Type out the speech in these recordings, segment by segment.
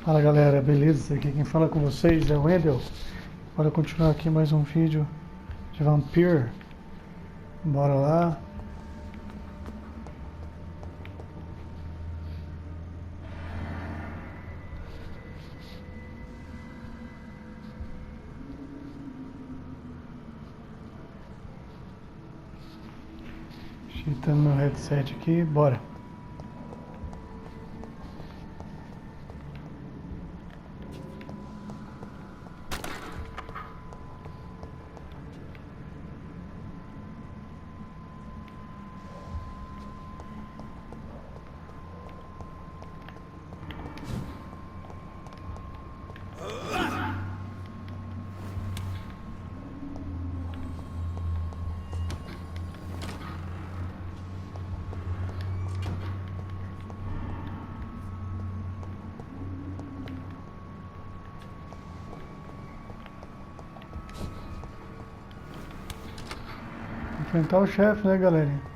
Fala galera, beleza? Aqui quem fala com vocês é o Wendel. Bora continuar aqui mais um vídeo de Vampyr. Bora lá. Ajeitando meu headset aqui, bora. Enfrentar o chefe, né, galerinha?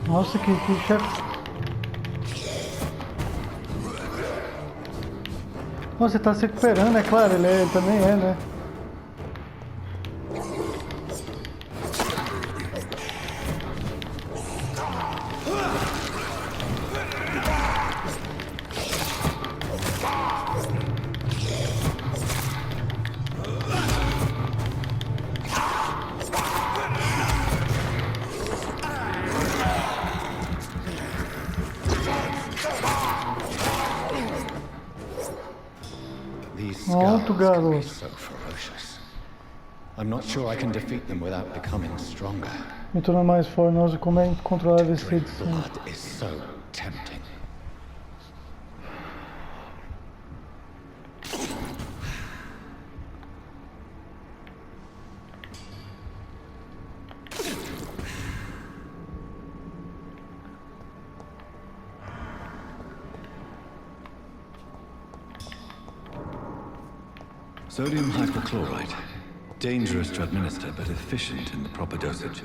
Nossa, que chefe. Nossa, você tá se recuperando, é claro, ele também é, né? These Pronto, scars can be garoto. so ferocious. I'm not sure I can defeat them without becoming stronger. Me tornar mais forte. Nossa, como é controlar esse Drink sangue? blood is so tempting. Sodium hypochlorite. Dangerous to administer, but efficient in the proper dosage.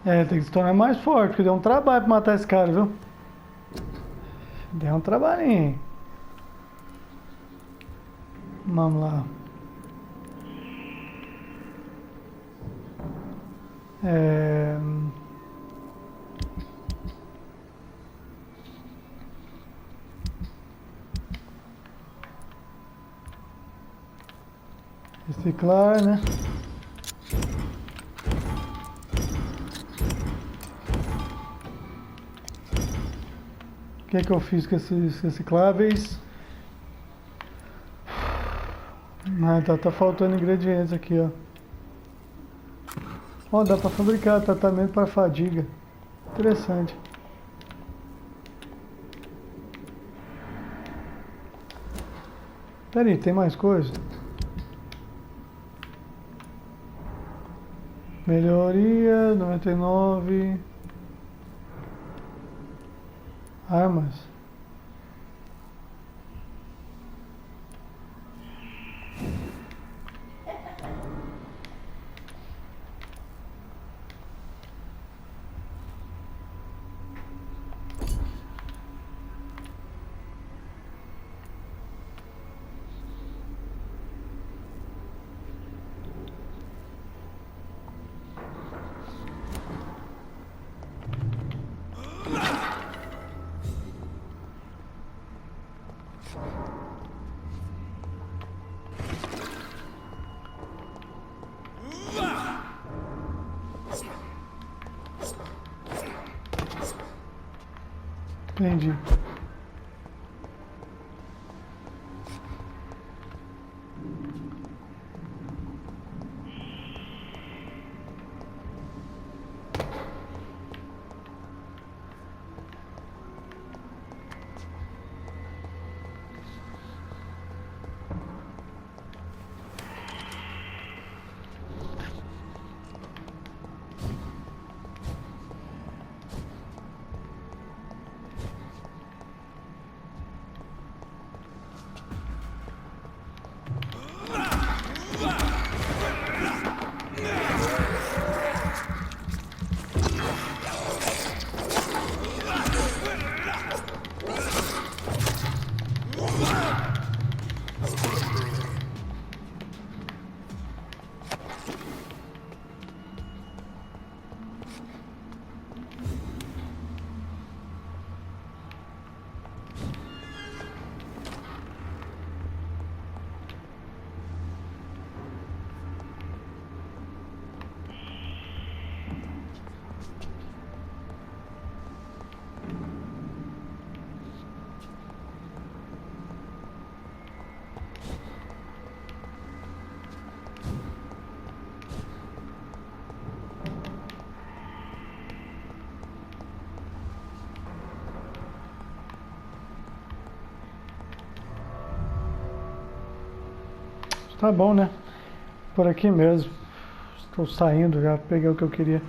É, tem que se tornar mais forte, porque deu um trabalho pra matar esse cara, viu? Deu um trabalhinho. Vamos lá. Reciclar, né? O que é que eu fiz com esses recicláveis? Ah, tá faltando ingredientes aqui, ó. Ó, dá pra fabricar tratamento para fadiga. Interessante. Pera aí, tem mais coisa? Melhoria, 99. Armas. Entendi. Tá bom, né? Por aqui mesmo. Estou saindo já, peguei o que eu queria.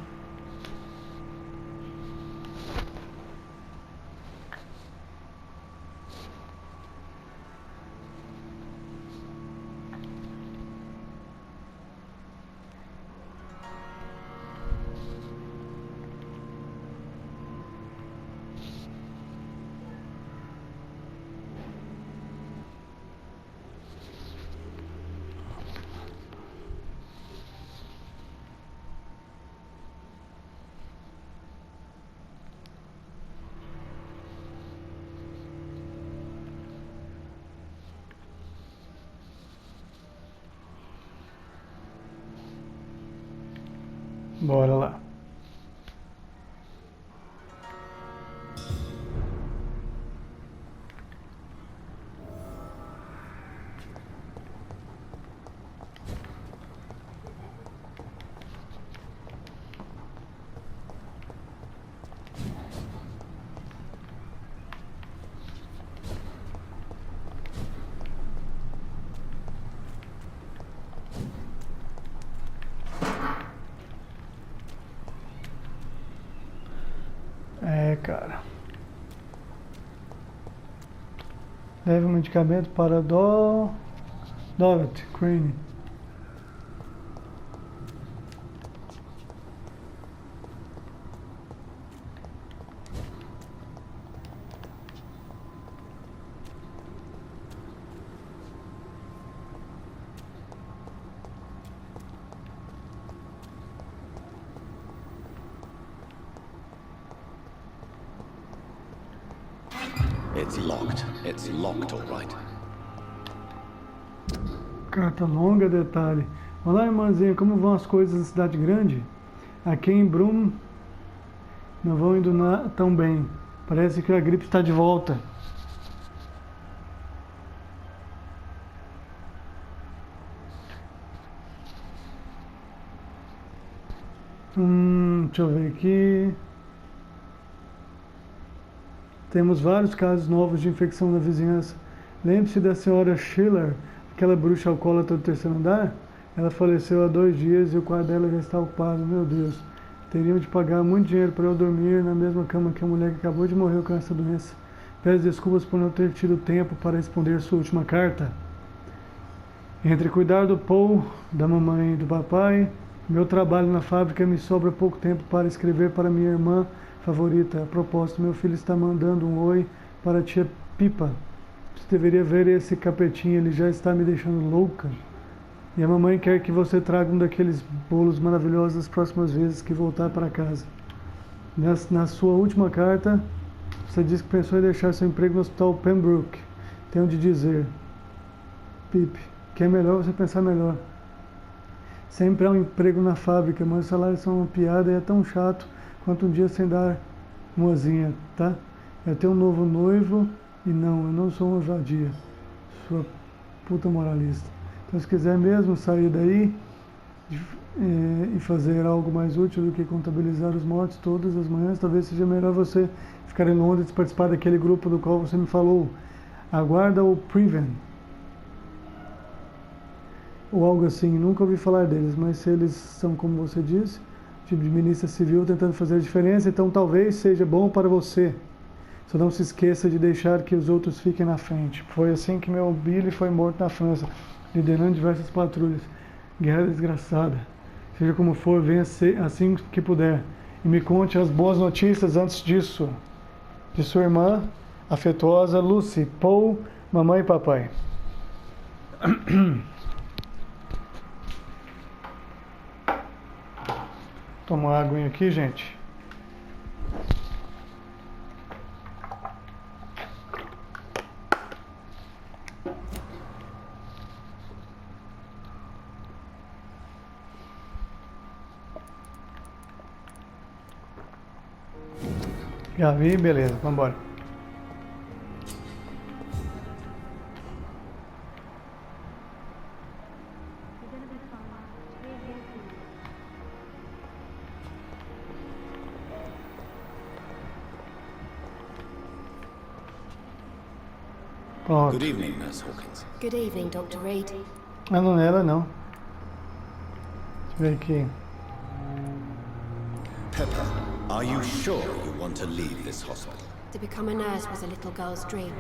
Bora lá. Leve um medicamento para Dorothy Crane. It's locked. It's locked, all right. Carta longa, detalhe. Olá, irmãzinha, como vão as coisas na cidade grande? Aqui em Brum não vão indo tão bem. Parece que a gripe está de volta. Deixa eu ver aqui. Temos vários casos novos de infecção na vizinhança. Lembre-se da senhora Schiller, aquela bruxa alcoólatra do terceiro andar? Ela faleceu há 2 dias e o quarto dela já está ocupado. Meu Deus, teriam de pagar muito dinheiro para eu dormir na mesma cama que a mulher que acabou de morrer com essa doença. Peço desculpas por não ter tido tempo para responder sua última carta. Entre cuidar do Paul, da mamãe e do papai, meu trabalho na fábrica, me sobra pouco tempo para escrever para minha irmã favorita. A propósito, meu filho está mandando um oi para a tia Pipa. Você deveria ver esse capetinho, ele já está me deixando louca. E a mamãe quer que você traga um daqueles bolos maravilhosos as próximas vezes que voltar para casa. Na sua última carta, você disse que pensou em deixar seu emprego no hospital Pembroke. Tenho de dizer, Pip, que é melhor você pensar melhor. Sempre há um emprego na fábrica, mas os salários são uma piada e é tão chato quanto um dia sem dar mozinha, tá? Eu tenho um novo noivo e não, eu não sou uma vadia, sua puta moralista. Então, se quiser mesmo sair daí e fazer algo mais útil do que contabilizar os mortos todas as manhãs, talvez seja melhor você ficar em Londres e participar daquele grupo do qual você me falou. Aguarda o Preven. Ou algo assim, nunca ouvi falar deles, mas se eles são, como você disse, tipo de ministra civil tentando fazer a diferença, então talvez seja bom para você. Só não se esqueça de deixar que os outros fiquem na frente. Foi assim que meu Billy foi morto na França, liderando diversas patrulhas. Guerra desgraçada. Seja como for, venha assim que puder. E me conte as boas notícias antes disso. De sua irmã afetuosa Lucy, Paul, mamãe e papai. Toma uma aguinha aqui, gente. Já vi, beleza, vamos embora. Good evening, Nurse Hawkins. Good evening, Dr. Reed. Ah, não é ela, não. Deixa eu ver aqui. Pepper, are you sure you want to leave this hospital? To become a nurse was a little girl's dream.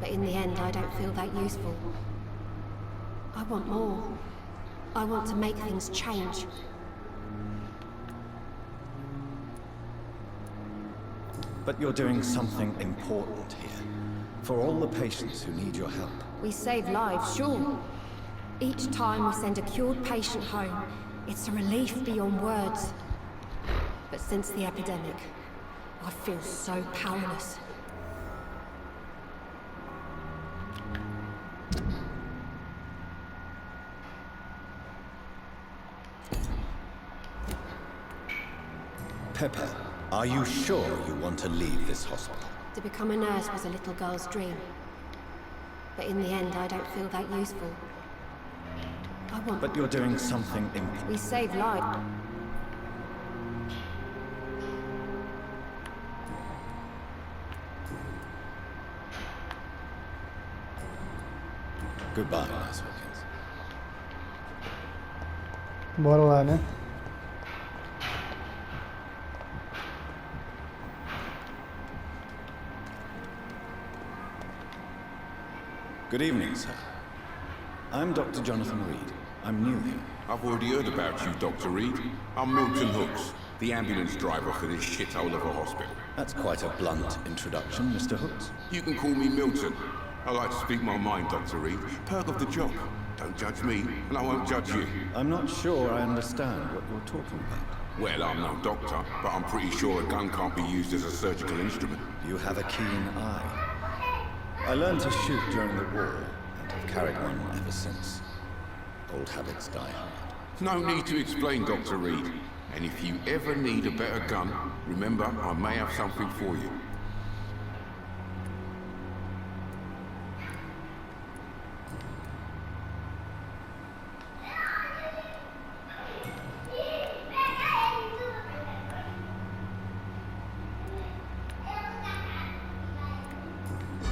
But in the end, I don't feel that useful. I want more. I want to make things change. But you're doing something important here. For all the patients who need your help. We save lives, sure. Each time we send a cured patient home, it's a relief beyond words. But since the epidemic, I feel so powerless. Pepper, are you sure you want to leave this hospital? To become a nurse was a little girl's dream. But in the end, I don't feel that useful. I want... But you're doing something important. We save lives. Goodbye, Nurse Hawkins. Bora lá, né? Good evening, sir. I'm Dr. Jonathan Reed. I'm new here. I've already heard about you, Dr. Reed. I'm Milton Hooks, the ambulance driver for this shithole of a hospital. That's quite a blunt introduction, Mr. Hooks. You can call me Milton. I like to speak my mind, Dr. Reed. Perk of the job. Don't judge me, and I won't judge you. I'm not sure I understand what you're talking about. Well, I'm no doctor, but I'm pretty sure a gun can't be used as a surgical instrument. You have a keen eye. I learned to shoot during the war, and have carried one ever since. Old habits die hard. No need to explain, Dr. Reed. And if you ever need a better gun, remember, I may have something for you.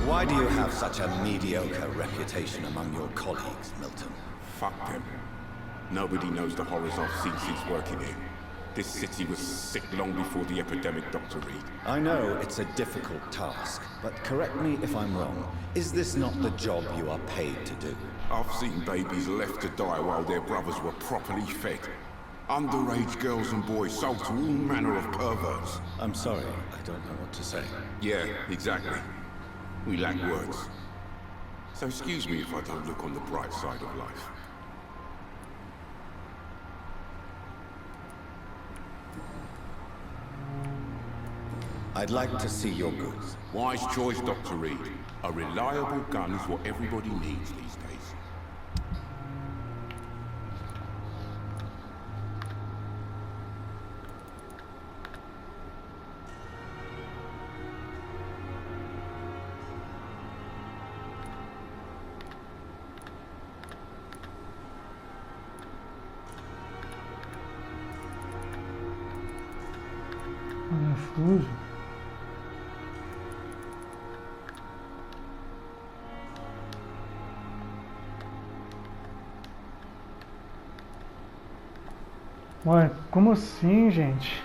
Why do you have such a mediocre reputation among your colleagues, Milton? Fuck them. Nobody knows the horrors I've seen since working here. This city was sick long before the epidemic, Dr. Reed. I know it's a difficult task, but correct me if I'm wrong. Is this not the job you are paid to do? I've seen babies left to die while their brothers were properly fed. Underage girls and boys sold to all manner of perverts. I'm sorry, I don't know what to say. Yeah, exactly. We lack words. So excuse me if I don't look on the bright side of life. I'd like to see your goods. Wise choice, Dr. Reed. A reliable gun is what everybody needs these days. Parafuso. Ué, como assim, gente?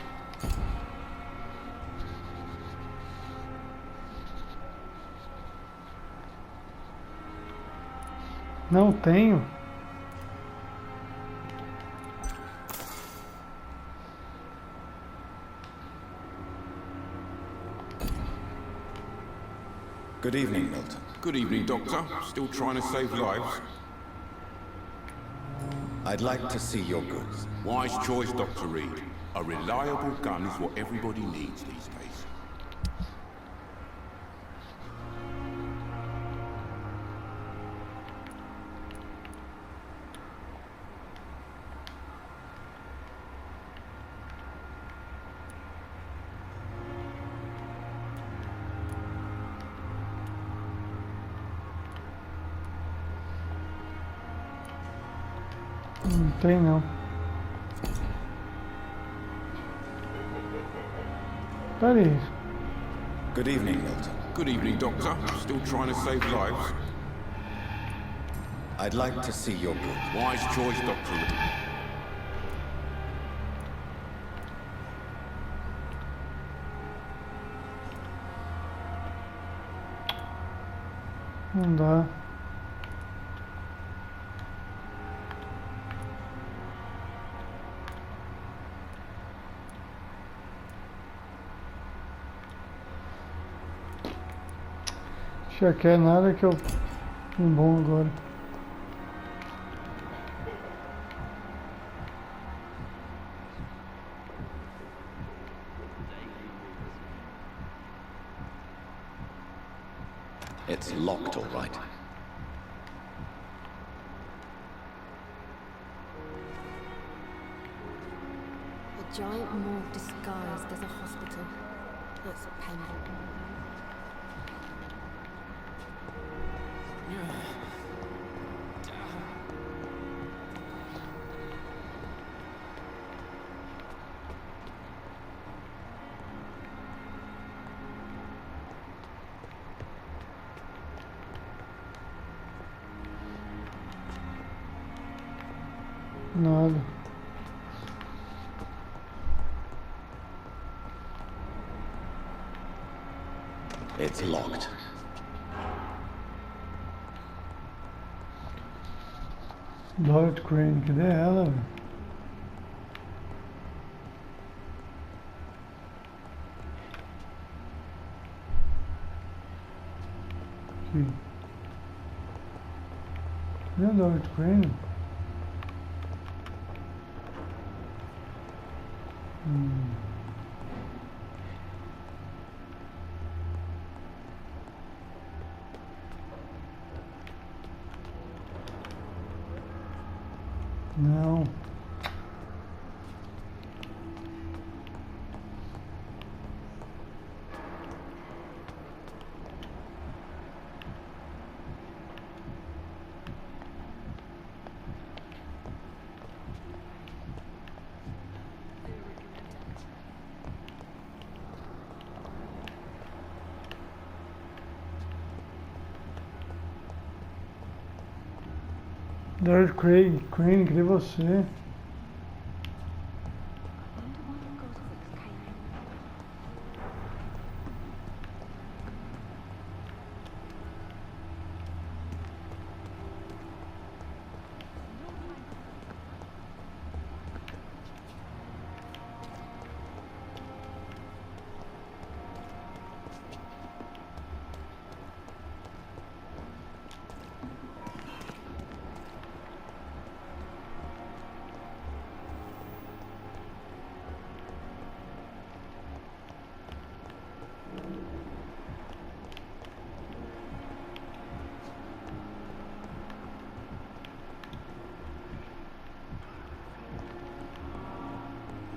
Não tenho. Good evening, Milton. Good evening, Doctor. Still trying to save lives? I'd like to see your goods. Wise choice, Dr. Reed. A reliable gun is what everybody needs these days. Não tem não. Peraí. Good evening, Milton. Good evening, Doctor. Still trying to save lives? I'd like to see your goods. Wise choice, Dr. Reed. Não dá. Já quer nada que eu bom agora. It's locked, all right. A giant morgue disguised as a hospital. That's a Pembroke. Nada. It's locked. Lord Crane, cadê ela? Velho? Aqui. Cadê o Lord Crane? Não. Lord Crane, cadê você?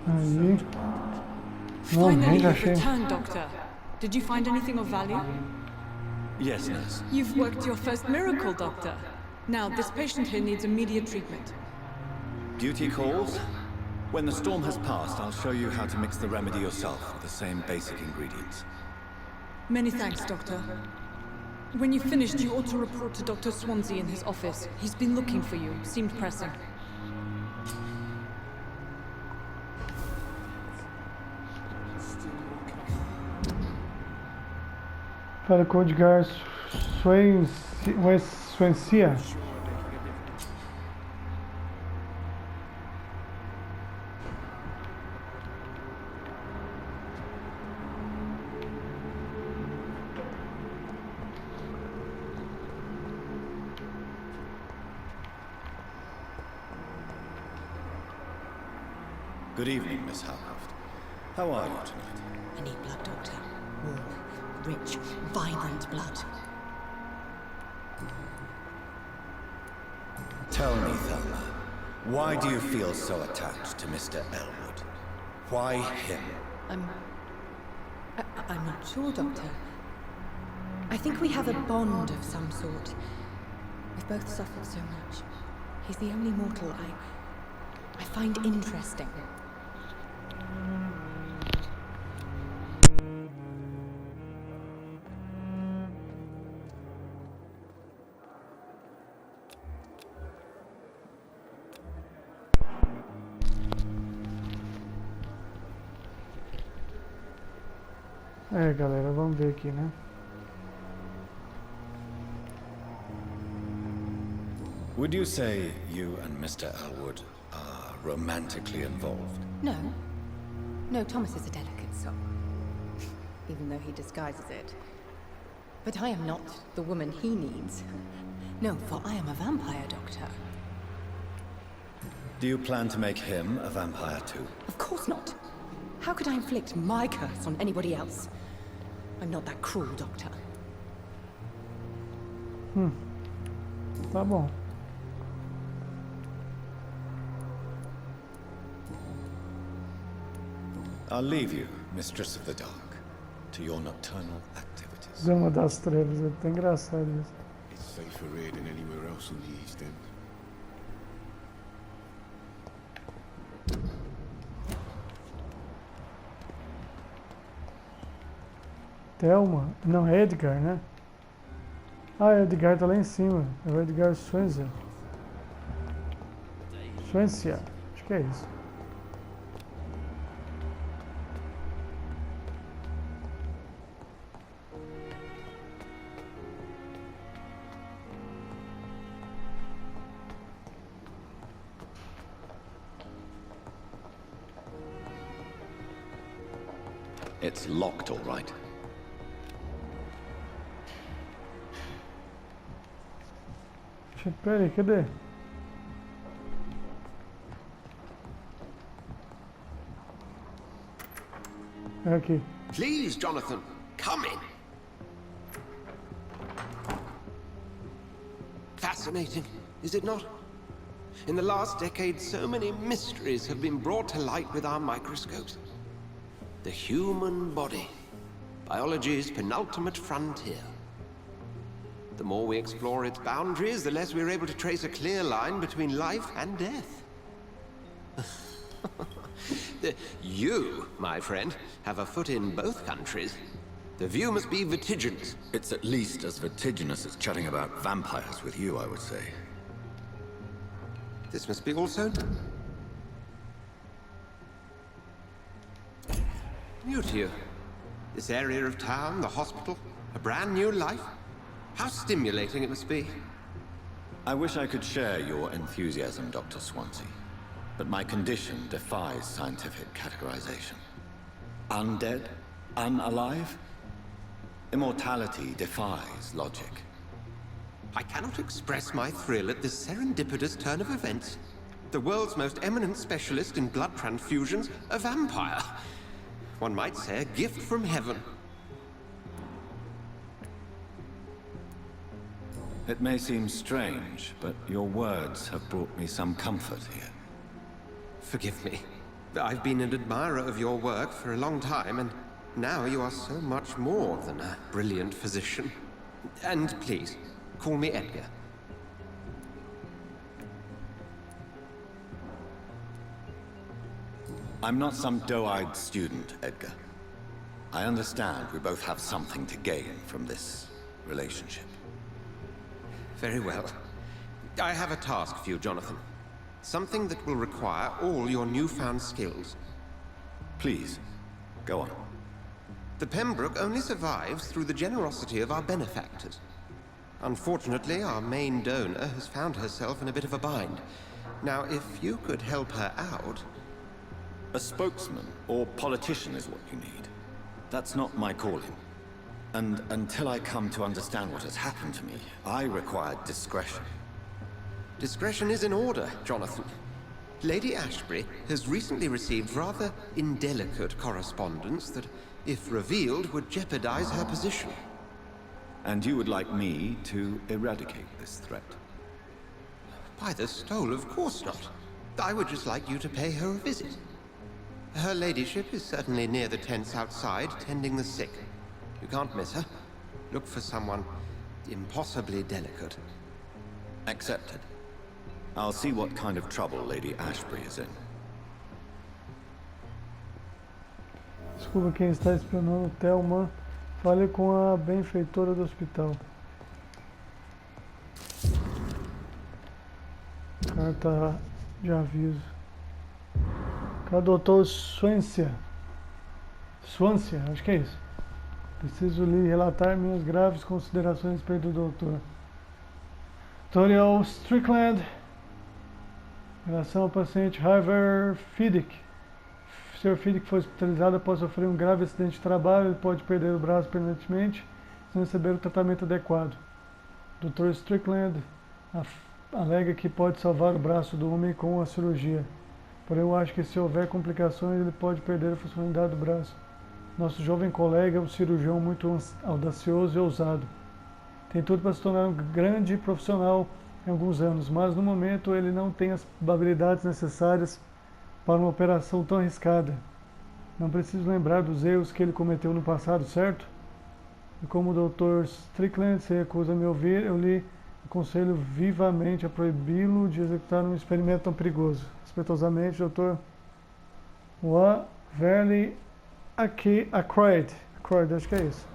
Aí. Não, Finally, nem you've achei. returned, Doctor. Did you find anything of value? Yes, nurse. You've worked your first miracle, Doctor. Now, this patient here needs immediate treatment. Duty calls? When the storm has passed, I'll show you how to mix the remedy yourself with the same basic ingredients. Many thanks, Doctor. When you've finished, you ought to report to Dr. Swansea in his office. He's been looking for you. Seemed pressing. Para o Edgar Swansea. Good evening, Miss Howcroft. How are you tonight? I need blood, Doctor. Warm, rich, vibrant blood. Tell me, Thelma, why do you feel so attached to Mr. Elwood? Why him? I'm not sure, Doctor. I think we have a bond of some sort. We've both suffered so much. He's the only mortal I find interesting. É, galera, vamos ver aqui, né? Would you say you and Mr. Elwood are romantically involved? No. No, Thomas is a delicate soul. Even though he disguises it. But I am not the woman he needs. No, for I am a vampire, Doctor. Do you plan to make him a vampire too? Of course not. How could I inflict my curse on anybody else? I'm not that cruel, Doctor. Tá bom. I'll leave you, Mistress of the Dark, to your nocturnal activities. Dama das Trevas, é até engraçado isso. It's safer here than anywhere else in the East End. Thelma? Não, é Edgar, né? Ah, Edgar tá lá em cima. É o Edgar Swansea. Swansea, acho que é isso. It's locked, all right. Peraí, cadê? É aqui. Please, Jonathan, come in. Fascinating, is it not? In the last decade, so many mysteries have been brought to light with our microscopes. The human body, biology's penultimate frontier. The more we explore its boundaries, the less we're able to trace a clear line between life and death. You, my friend, have a foot in both countries. The view must be vertiginous. It's at least as vertiginous as chatting about vampires with you, I would say. This must be also new to you. This area of town, the hospital, a brand new life. How stimulating it must be. I wish I could share your enthusiasm, Dr. Swansea, but my condition defies scientific categorization. Undead? Unalive? Immortality defies logic. I cannot express my thrill at this serendipitous turn of events. The world's most eminent specialist in blood transfusions, a vampire. One might say a gift from heaven. It may seem strange, but your words have brought me some comfort here. Forgive me. I've been an admirer of your work for a long time, and now you are so much more than a brilliant physician. And please, call me Edgar. I'm not some doe-eyed student, Edgar. I understand we both have something to gain from this relationship. Very well. I have a task for you, Jonathan. Something that will require all your newfound skills. Please, go on. The Pembroke only survives through the generosity of our benefactors. Unfortunately, our main donor has found herself in a bit of a bind. Now, if you could help her out... A spokesman or politician is what you need. That's not my calling. And until I come to understand what has happened to me, I require discretion. Discretion is in order, Jonathan. Lady Ashbury has recently received rather indelicate correspondence that, if revealed, would jeopardize her position. And you would like me to eradicate this threat? By the stole, of course not. I would just like you to pay her a visit. Her ladyship is certainly near the tents outside, tending the sick. You can't miss her. Look for someone impossibly delicate. Accepted. I'll see what kind of trouble Lady Ashbury is in. Desculpa quem está espionando, Thelma. Fale com a benfeitora do hospital. Carta de aviso. Cara, doutor Swansea, acho que é isso. Preciso lhe relatar minhas graves considerações a respeito do doutor. Toriel Strickland. Em relação ao paciente Harvey Fiddick. Sr. Fiddick foi hospitalizado após sofrer um grave acidente de trabalho. Ele pode perder o braço permanentemente se não receber o tratamento adequado. Dr. Strickland alega que pode salvar o braço do homem com a cirurgia. Porém, eu acho que se houver complicações, ele pode perder a funcionalidade do braço. Nosso jovem colega é um cirurgião muito audacioso e ousado. Tem tudo para se tornar um grande profissional em alguns anos, mas no momento ele não tem as habilidades necessárias para uma operação tão arriscada. Não preciso lembrar dos erros que ele cometeu no passado, certo? E como o Dr. Strickland se recusa a me ouvir, eu lhe aconselho vivamente a proibi-lo de executar um experimento tão perigoso. Respeitosamente, Dr. Waverly Ackroyd, acho que é isso.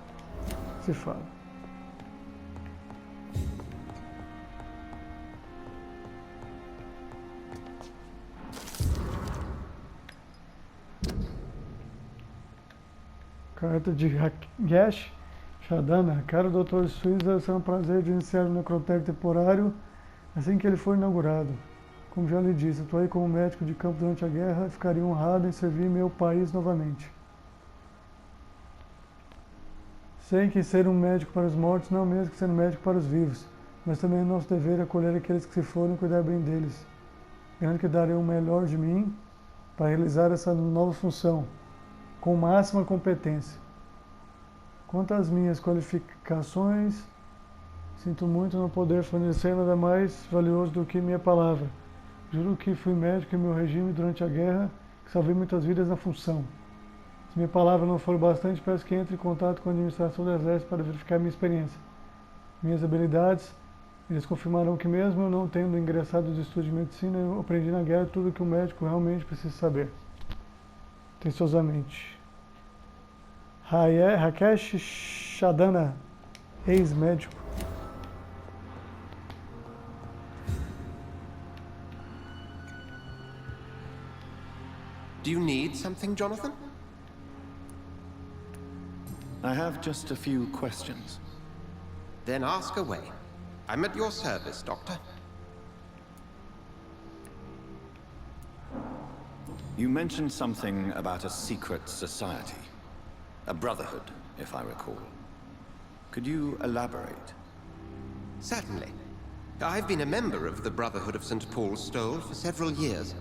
Se fala. Carta de Gash Shadana. Caro Dr. Swinzer, será um prazer de iniciar o necrotério temporário assim que ele for inaugurado. Como já lhe disse, atuei como médico de campo durante a guerra e ficaria honrado em servir meu país novamente. Sei que ser um médico para os mortos não é o mesmo que ser um médico para os vivos, mas também é nosso dever acolher aqueles que se foram e cuidar bem deles. Garanto que darei o melhor de mim para realizar essa nova função, com máxima competência. Quanto às minhas qualificações, sinto muito não poder fornecer nada mais valioso do que minha palavra. Juro que fui médico em meu regime durante a guerra, que salvei muitas vidas na função. Se minha palavra não for bastante, peço que entre em contato com a administração do exército para verificar minha experiência. Minhas habilidades, eles confirmarão que mesmo eu não tendo ingressado nos estudos de medicina, eu aprendi na guerra tudo o que um médico realmente precisa saber. Atenciosamente. Rakesh Shadana, ex-médico. Do you need something, Jonathan? I have just a few questions. Then ask away. I'm at your service, Doctor. You mentioned something about a secret society. A brotherhood, if I recall. Could you elaborate? Certainly. I've been a member of the Brotherhood of St. Paul's Stole for several years.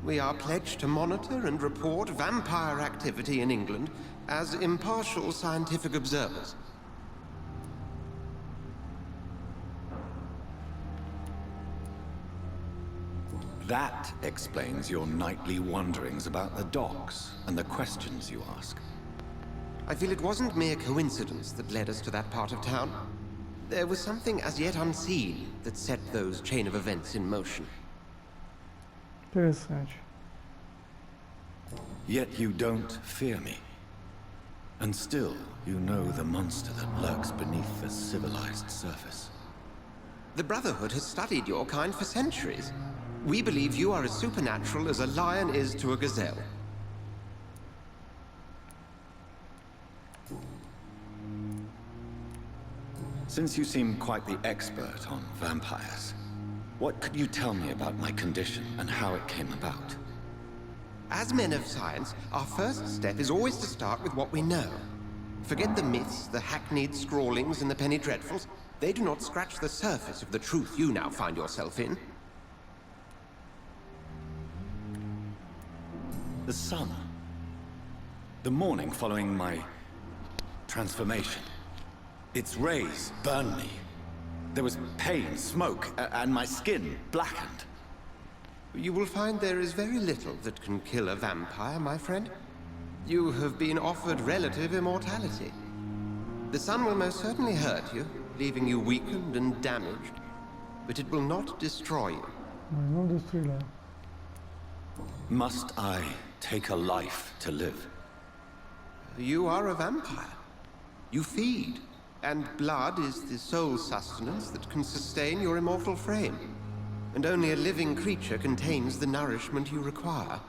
We are pledged to monitor and report vampire activity in England as impartial scientific observers. That explains your nightly wanderings about the docks and the questions you ask. I feel it wasn't mere coincidence that led us to that part of town. There was something as yet unseen that set those chain of events in motion. Interessante. Yet you don't fear me. And still, you know the monster that lurks beneath the civilized surface. The Brotherhood has studied your kind for centuries. We believe you are as supernatural as a lion is to a gazelle. Since you seem quite the expert on vampires, what could you tell me about my condition and how it came about? As men of science, our first step is always to start with what we know. Forget the myths, the hackneyed scrawlings, and the penny dreadfuls. They do not scratch the surface of the truth you now find yourself in. The sun. The morning following my transformation. Its rays burned me. There was pain, smoke, and my skin blackened. You will find there is very little that can kill a vampire, my friend. You have been offered relative immortality. The sun will most certainly hurt you, leaving you weakened and damaged, but it will not destroy you. Mas não destruirá. Must I take a life to live? You are a vampire. You feed, and blood is the sole sustenance that can sustain your immortal frame. And only a living creature contains the nourishment you require.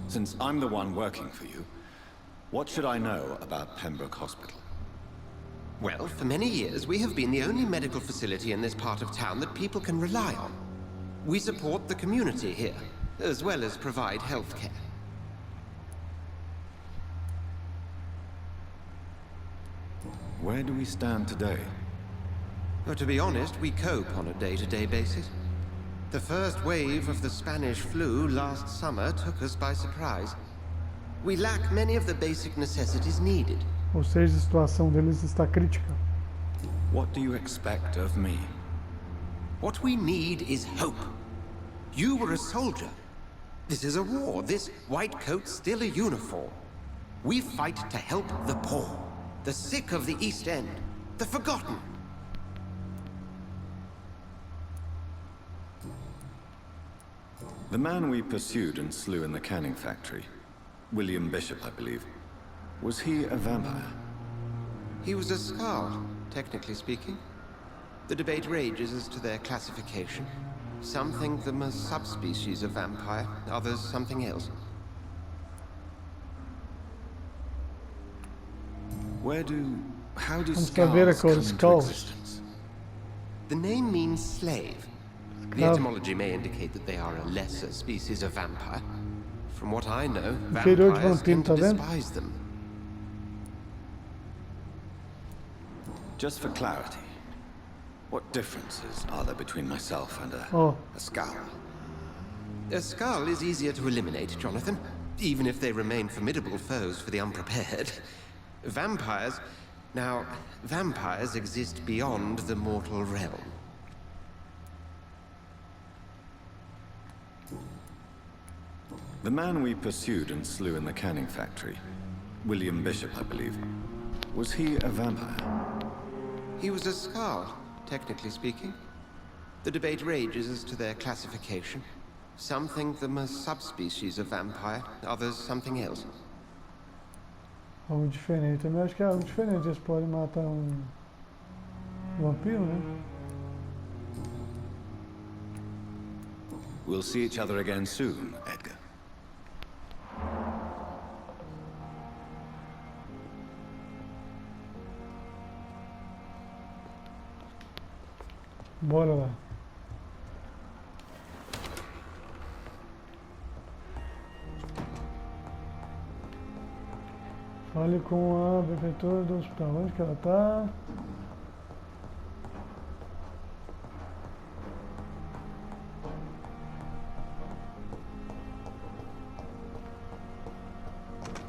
Since I'm the one working for you, what should I know about Pembroke Hospital? Well, for many years, we have been the only medical facility in this part of town that people can rely on. We support the community here, as well as provide health care. Where do we stand today? Well, to be honest, we cope on a day-to-day basis. The first wave of the Spanish flu last summer took us by surprise. We lack many of the basic necessities needed. Ou seja, a situação deles está crítica. What do you expect of me? What we need is hope. You were a soldier. This is a war. This white coat's still a uniform. We fight to help the poor, the sick of the East End, the forgotten. The man we pursued and slew in the canning factory, William Bishop, I believe, was he a vampire? He was a Skald, technically speaking. The debate rages as to their classification. Some think them a subspecies of vampire, others something else. How do Vamos ver Skalds agora come os into Skalds. existence? The name means slave. The etymology may indicate that they are a lesser species of vampire. From what I know, vampires tend to despise them. Just for clarity, what differences are there between myself and a skull? A skull is easier to eliminate, Jonathan, even if they remain formidable foes for the unprepared. Vampires... Now, vampires exist beyond the mortal realm. The man we pursued and slew in the canning factory, William Bishop, I believe, was he a vampire? He was a skull, technically speaking. The debate rages as to their classification. Some think them a subspecies of vampire, others something else. Algo diferente. Também acho que é algo diferente. Eles podem matar vampiro, né? We'll see each other again soon, Edgar. Bora lá. Fale com a Benfeitora do hospital. Onde que ela tá?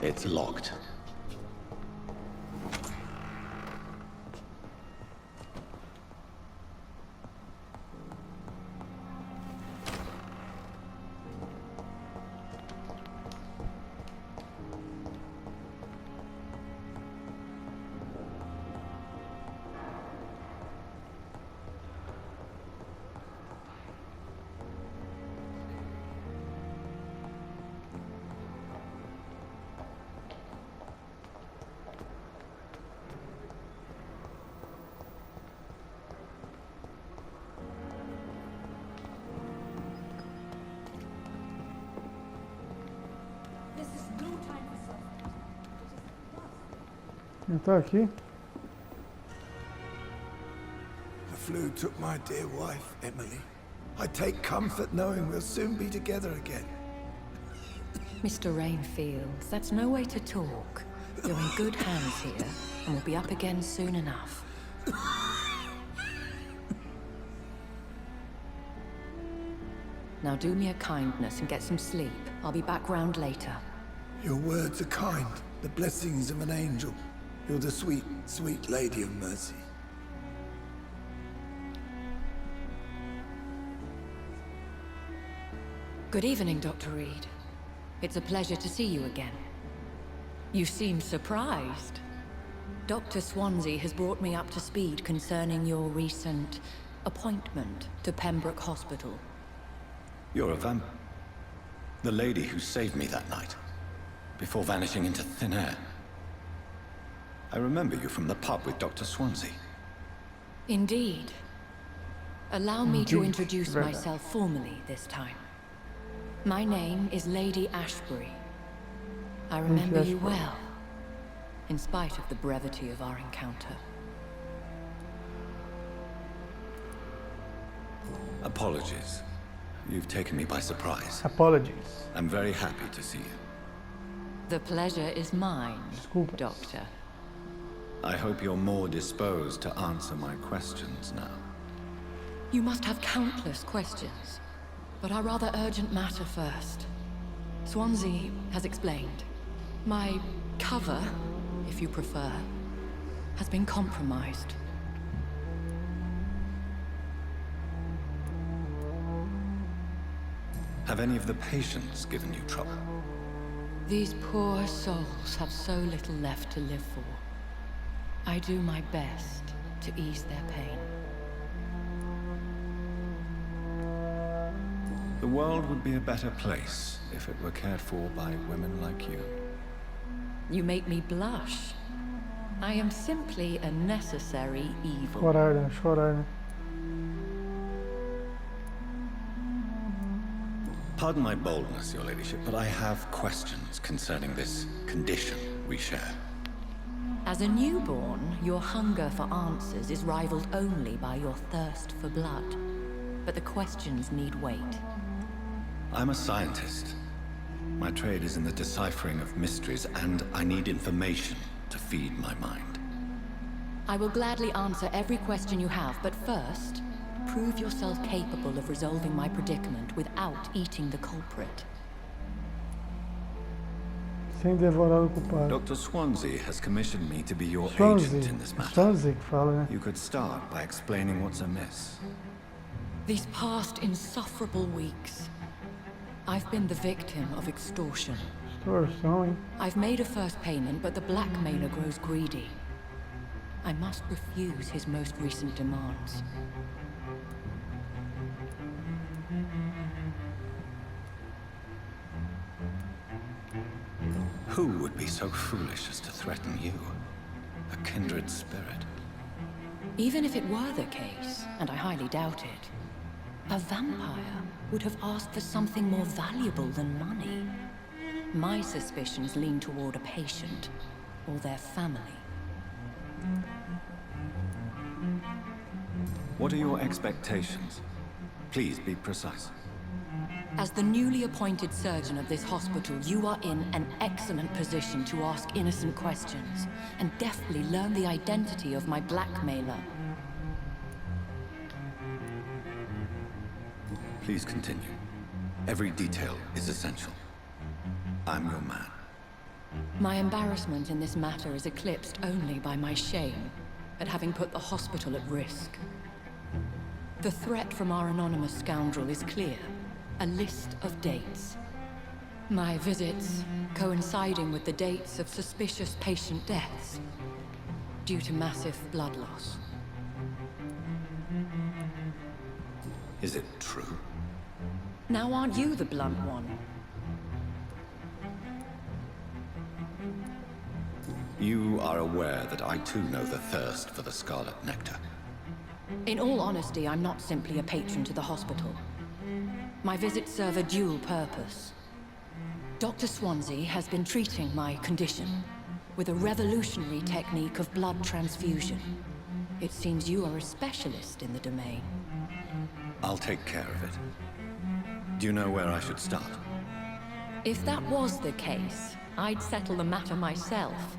It's locked. Ele tá aqui. The flu took my dear wife, Emily. I take comfort knowing we'll soon be together again. Mr. Rainfield, that's no way to talk. You're in good hands here, and we'll be up again soon enough. Now do me a kindness and get some sleep. I'll be back round later. Your words are kind, the blessings of an angel. You're the sweet, sweet Lady of Mercy. Good evening, Dr. Reed. It's a pleasure to see you again. You seem surprised. Dr. Swansea has brought me up to speed concerning your recent appointment to Pembroke Hospital. You're a vamp... The lady who saved me that night, before vanishing into thin air. I remember you from the pub with Dr. Swansea. Indeed. Allow me to introduce myself formally this time. My name is Lady Ashbury. I remember you well, in spite of the brevity of our encounter. Apologies. You've taken me by surprise. Apologies. I'm very happy to see you. The pleasure is mine, Doctor. I hope you're more disposed to answer my questions now. You must have countless questions, but our rather urgent matter first. Swansea has explained. My cover, if you prefer, has been compromised. Have any of the patients given you trouble? These poor souls have so little left to live for. I do my best to ease their pain. The world would be a better place if it were cared for by women like you. You make me blush. I am simply a necessary evil. Chorar. Pardon my boldness, your ladyship, but I have questions concerning this condition we share. As a newborn, your hunger for answers is rivaled only by your thirst for blood. but the questions need wait. I'm a scientist. My trade is in the deciphering of mysteries, and I need information to feed my mind. I will gladly answer every question you have, but first, prove yourself capable of resolving my predicament without eating the culprit. Sem devorar o culpado. Dr. Swansea has commissioned me to be your agent in this matter. Swansea que fala, né? You could start by explaining what's amiss. These past insufferable weeks, I've been the victim of extortion. Extorsão, hein? I've made a first payment, but the blackmailer grows greedy. I must refuse his most recent demands. Who would be so foolish as to threaten you? A kindred spirit. Even if it were the case, and I highly doubt it, a vampire would have asked for something more valuable than money. My suspicions lean toward a patient, or their family. What are your expectations? Please be precise. As the newly appointed surgeon of this hospital, you are in an excellent position to ask innocent questions, and deftly learn the identity of my blackmailer. Please continue. Every detail is essential. I'm your man. My embarrassment in this matter is eclipsed only by my shame at having put the hospital at risk. The threat from our anonymous scoundrel is clear. A list of dates. My visits coinciding with the dates of suspicious patient deaths due to massive blood loss. Is it true? Now aren't you the blunt one? You are aware that I too know the thirst for the scarlet nectar. In all honesty, I'm not simply a patron to the hospital. My visits serve a dual purpose. Dr. Swansea has been treating my condition with a revolutionary technique of blood transfusion. It seems you are a specialist in the domain. I'll take care of it. Do you know where I should start? If that was the case, I'd settle the matter myself.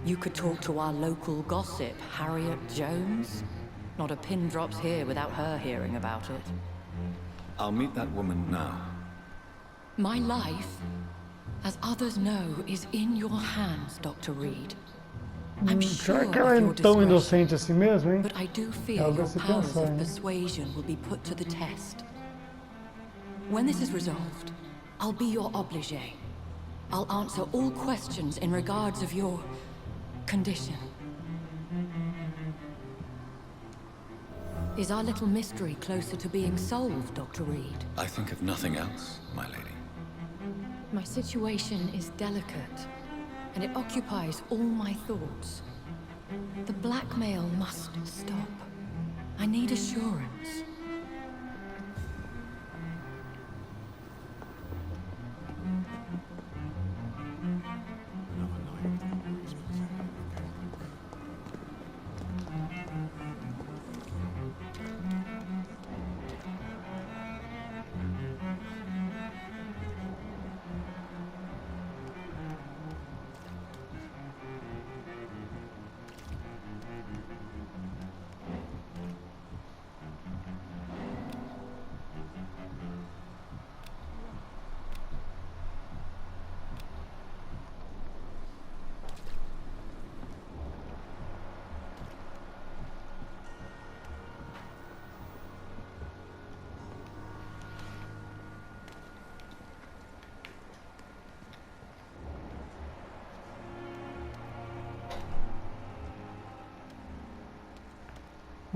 You could talk to our local gossip, Harriet Jones. Not a pin drops here without her hearing about it. I'll meet that woman now. My life, as others know, is in your hands, Dr. Reed. I'm sure Será que ela of é your tão discretion, inocente assim mesmo, hein? but I do fear Algo a your se powers pensar, of hein? persuasion will be put to the test. When this is resolved, I'll be your obligé. I'll answer all questions in regards of your condition. Is our little mystery closer to being solved, Dr. Reed? I think of nothing else, my lady. My situation is delicate, and it occupies all my thoughts. The blackmail must stop. I need assurance.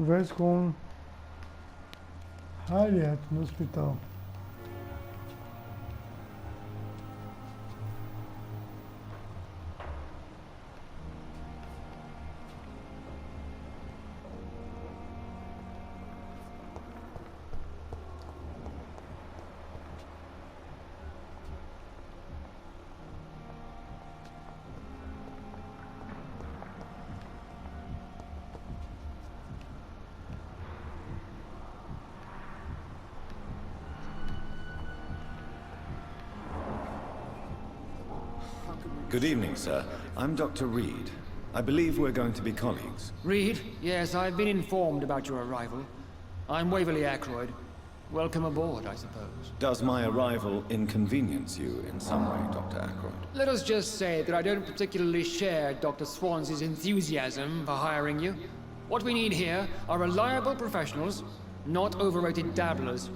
Converse com Harriet no hospital. Good evening, sir. I'm Dr. Reed. I believe we're going to be colleagues. Reed? Yes, I've been informed about your arrival. I'm Waverly Ackroyd. Welcome aboard, I suppose. Does my arrival inconvenience you in some way, Dr. Ackroyd? Let us just say that I don't particularly share Dr. Swansea's enthusiasm for hiring you. What we need here are reliable professionals, not overrated dabblers.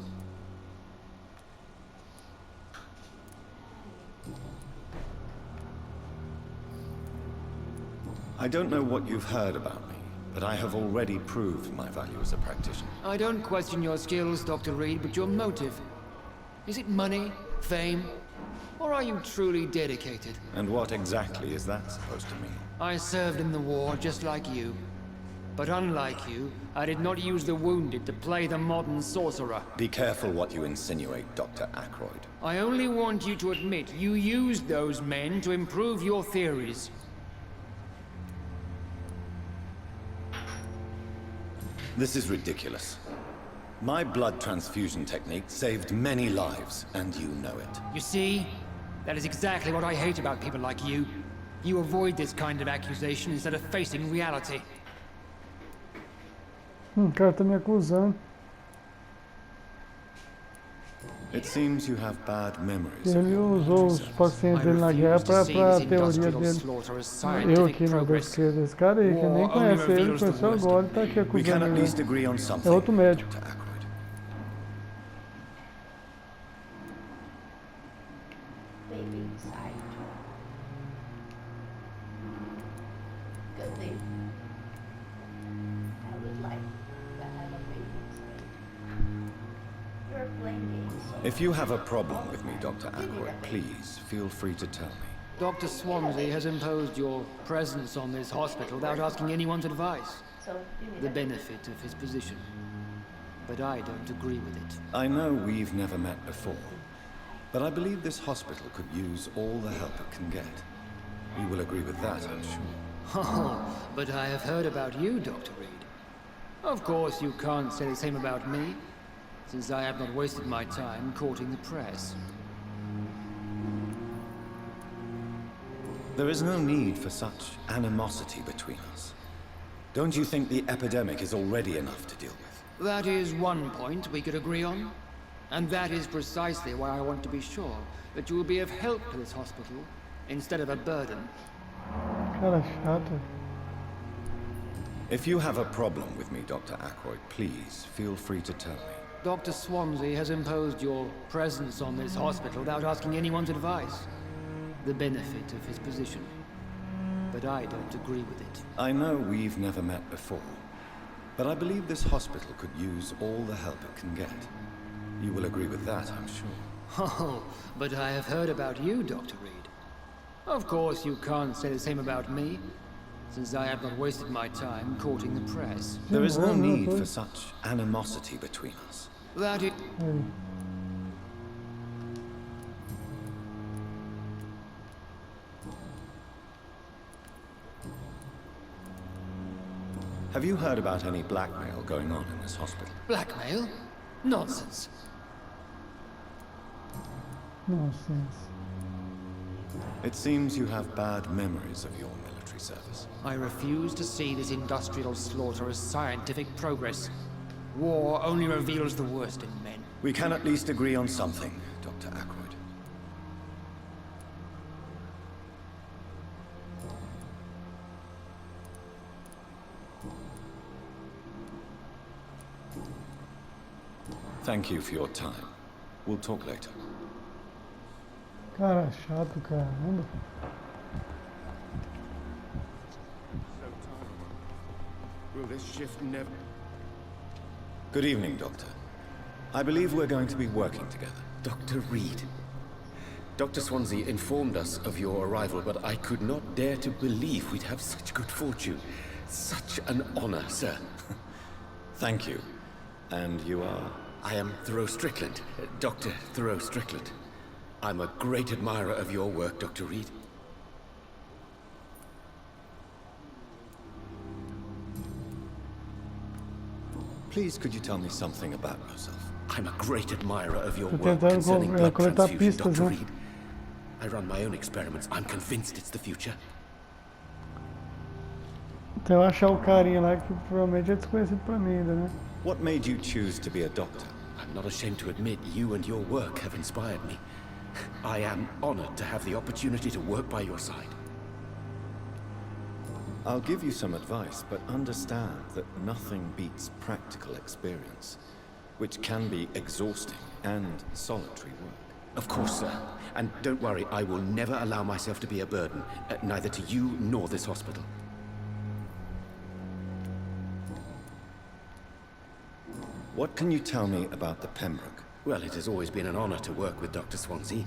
I don't know what you've heard about me, but I have already proved my value as a practitioner. I don't question your skills, Dr. Reed, but your motive. Is it money, fame, or are you truly dedicated? And what exactly is that supposed to mean? I served in the war just like you. But unlike you, I did not use the wounded to play the modern sorcerer. Be careful what you insinuate, Dr. Ackroyd. I only want you to admit you used those men to improve your theories. This is ridiculous. My blood transfusion technique saved many lives, and you know it. You see? That is exactly what I hate about people like you. You avoid this kind of accusation instead of facing reality. O cara tá me acusando. It seems you have bad memories. Ele usou os pacientes dele na guerra pra teoria dele. Eu aqui não dou esquerda. Esse cara aí, que eu nem conhece ele, conheceu agora, ele tá aqui We can at acusando least ele. agree on É something, outro médico. Dr. Ackroyd. Baby inside. Good thing. I would like to have a baby inside. You're playing games. If you have a problem with me, Dr. Ackroyd, please feel free to tell me. Dr. Swansea has imposed your presence on this hospital without asking anyone's advice. So, give me The that. benefit of his position. But I don't agree with it. I know we've never met before, but I believe this hospital could use all the help it can get. You will agree with that, I'm sure. Oh, but I have heard about you, Dr. Reed. Of course, you can't say the same about me, since I have not wasted my time courting the press. There is no need for such animosity between us. Don't you think the epidemic is already enough to deal with? That is one point we could agree on. And that is precisely why I want to be sure that you will be of help to this hospital, instead of a burden. Cara chato. If you have a problem with me, Dr. Ackroyd, please feel free to tell me. Dr. Swansea has imposed your presence on this hospital without asking anyone's advice. The benefit of his position. But I don't agree with it. I know we've never met before, but I believe this hospital could use all the help it can get. You will agree with that, I'm sure. Oh, but I have heard about you, Dr. Reed. Of course, you can't say the same about me, since I have not wasted my time courting the press. There is no need for such animosity between us. That is... Aí. Have you heard about any blackmail going on in this hospital? Blackmail? Nonsense. Nonsense. It seems you have bad memories of your military service. I refuse to see this industrial slaughter as scientific progress. War only reveals the worst in men. We can at least agree on something, Dr. Ackroyd. Thank you for your time. We'll talk later. Cara chato, caramba. Will this shift never... Good evening, Doctor. I believe we're going to be working together. Dr. Reed. Dr. Swansea informed us of your arrival, but I could not dare to believe we'd have such good fortune. Such an honor, sir. Thank you. And you are? I am Thoreau Strickland, Dr. Thoreau Strickland. I'm a great admirer of your work, Dr. Reed. Please, could you tell me something about yourself? I'm a great admirer of your Tô work tentando concerning blood coletar transfusion, pistas, Dr. né? Reed. I run my own experiments. I'm convinced it's the future. Então eu achar o carinha lá que provavelmente é desconhecido pra mim ainda, né? What made you choose to be a doctor? I'm not ashamed to admit you and your work have inspired me. I am honored to have the opportunity to work by your side. I'll give you some advice, but understand that nothing beats practical experience, which can be exhausting and solitary work. Of course, sir. And don't worry, I will never allow myself to be a burden, neither to you nor this hospital. What can you tell me about the Pembroke? Well, it has always been an honor to work with Dr. Swansea.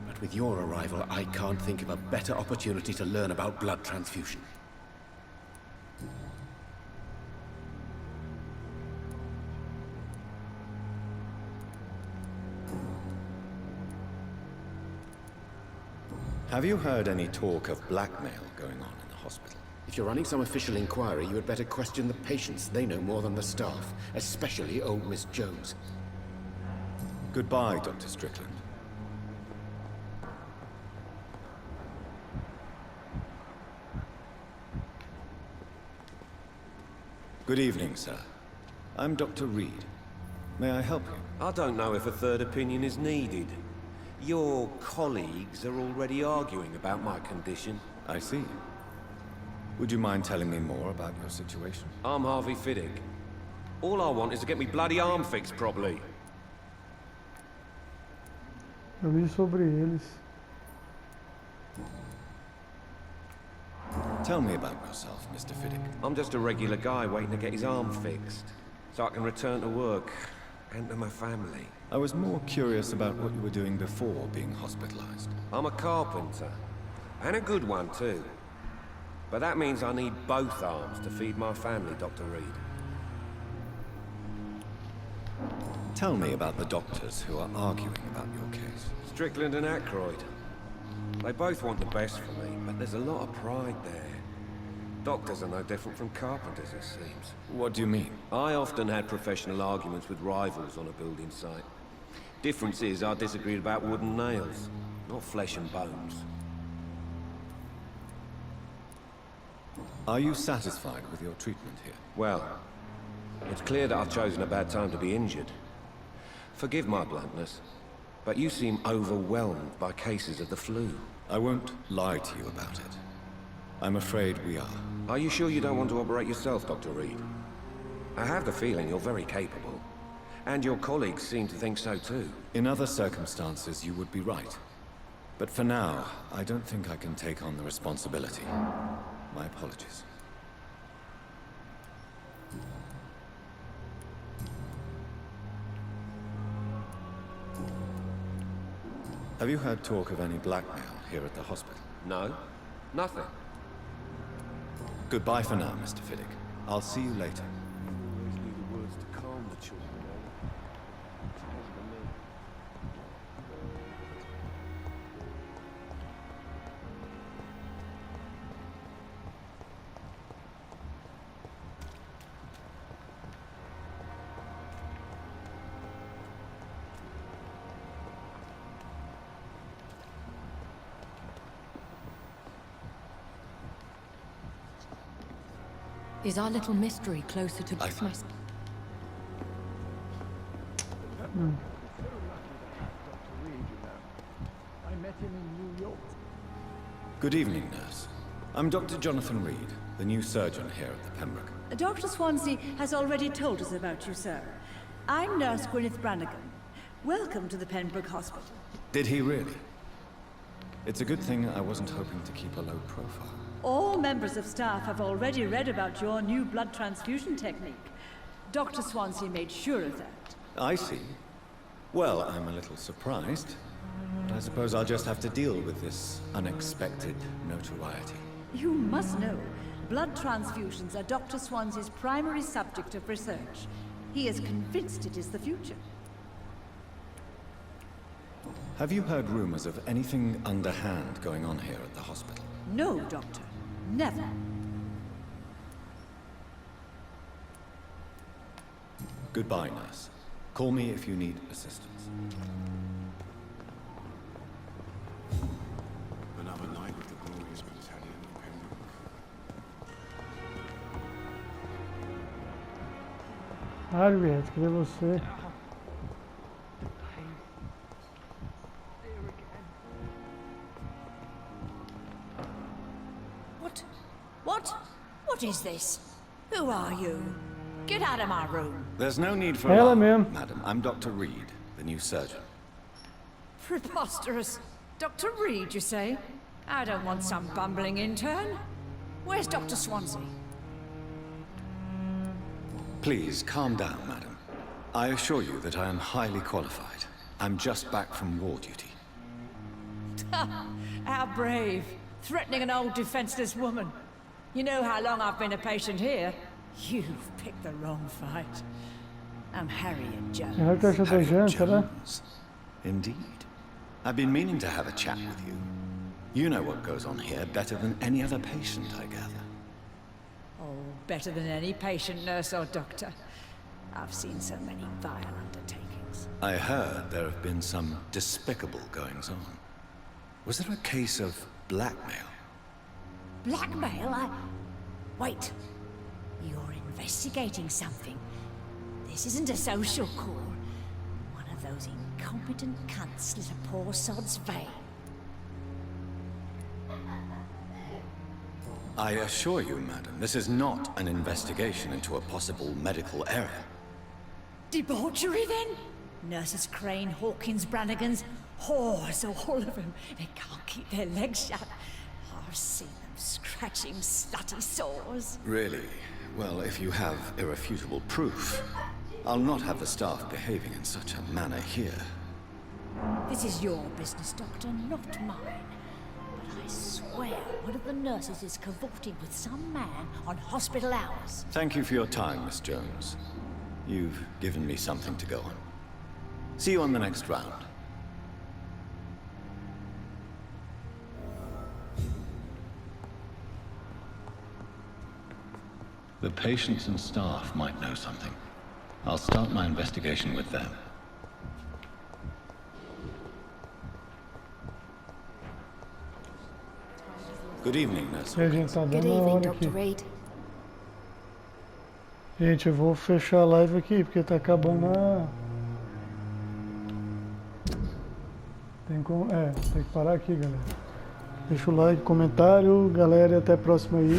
But with your arrival, I can't think of a better opportunity to learn about blood transfusion. Have you heard any talk of blackmail going on in the hospital? If you're running some official inquiry, you had better question the patients. They know more than the staff, especially old Miss Jones. Goodbye, Dr. Strickland. Good evening, sir. I'm Dr. Reed. May I help you? I don't know if a third opinion is needed. Your colleagues are already arguing about my condition. I see. Would you mind telling me more about your situation? I'm Harvey Fiddick. All I want is to get me bloody arm fixed properly. Eu li sobre eles. Tell me about yourself, Mr. Fiddick. I'm just a regular guy waiting to get his arm fixed, so I can return to work and to my family. I was more curious about what you were doing before being hospitalized. I'm a carpenter, and a good one too. But that means I need both arms to feed my family, Dr. Reed. Tell me about the doctors who are arguing about your case. Strickland and Aykroyd. They both want the best for me, but there's a lot of pride there. Doctors are no different from carpenters, it seems. What do you mean? I often had professional arguments with rivals on a building site. Difference is I disagreed about wooden nails, not flesh and bones. Are you satisfied with your treatment here? Well, it's clear that I've chosen a bad time to be injured. Forgive my bluntness, but you seem overwhelmed by cases of the flu. I won't lie to you about it. I'm afraid we are. Are you sure you don't want to operate yourself, Dr. Reed? I have the feeling you're very capable. And your colleagues seem to think so too. In other circumstances, you would be right. But for now, I don't think I can take on the responsibility. My apologies. Have you heard talk of any blackmail here at the hospital? No, nothing. Goodbye for now, Mr. Fiddick. I'll see you later. Is our little mystery closer to my... Good evening, nurse. I'm Dr. Jonathan Reed, the new surgeon here at the Pembroke. Dr. Swansea has already told us about you, sir. I'm Nurse Gwyneth Brannigan. Welcome to the Pembroke Hospital. Did he really? It's a good thing I wasn't hoping to keep a low profile. All members of staff have already read about your new blood transfusion technique. Dr. Swansea made sure of that. I see. Well, I'm a little surprised. But I suppose I'll just have to deal with this unexpected notoriety. You must know, blood transfusions are Dr. Swansea's primary subject of research. He is convinced it is the future. Have you heard rumors of anything underhand going on here at the hospital? No, Doctor. Never. Goodbye, nurse. Call me if you need assistance. Harriet, cadê você? What is this? Who are you? Get out of my room. There's no need for Ela alarm, mesmo. madam. I'm Dr. Reed, the new surgeon. Preposterous. Dr. Reed, you say? I don't want some bumbling intern. Where's Dr. Swansea? Please, calm down, madam. I assure you that I am highly qualified. I'm just back from war duty. How brave. Threatening an old defenseless woman. You know how long I've been a patient here? You've picked the wrong fight. I'm Harriet Jones. Ela tá chantageando, será? Jones. Indeed. I've been meaning to have a chat with you. You know what goes on here better than any other patient, I gather. Oh, better than any patient, nurse or doctor. I've seen so many vile undertakings. I heard there have been some despicable goings-on. Was there a case of blackmail? Blackmail? Wait. You're investigating something. This isn't a social call. One of those incompetent cunts slit a poor sod's vein. I assure you, madam, this is not an investigation into a possible medical error. Debauchery, then? Nurses Crane, Hawkins, Brannigans, whores, all of them. They can't keep their legs shut. I've seen them scratching slutty sores. Really? Well, if you have irrefutable proof, I'll not have the staff behaving in such a manner here. This is your business, Doctor, not mine. But I swear one of the nurses is cavorting with some man on hospital hours. Thank you for your time, Miss Jones. You've given me something to go on. See you on the next round. The patients and staff might know something. I'll start my investigation with them. Good evening, nurse. E a gente tá Good dando a evening, hora Dr. aqui. Reed. Gente, eu vou fechar a live aqui, porque tá acabando a... Tem que parar aqui, galera. Deixa o like, comentário, galera, e até a próxima aí.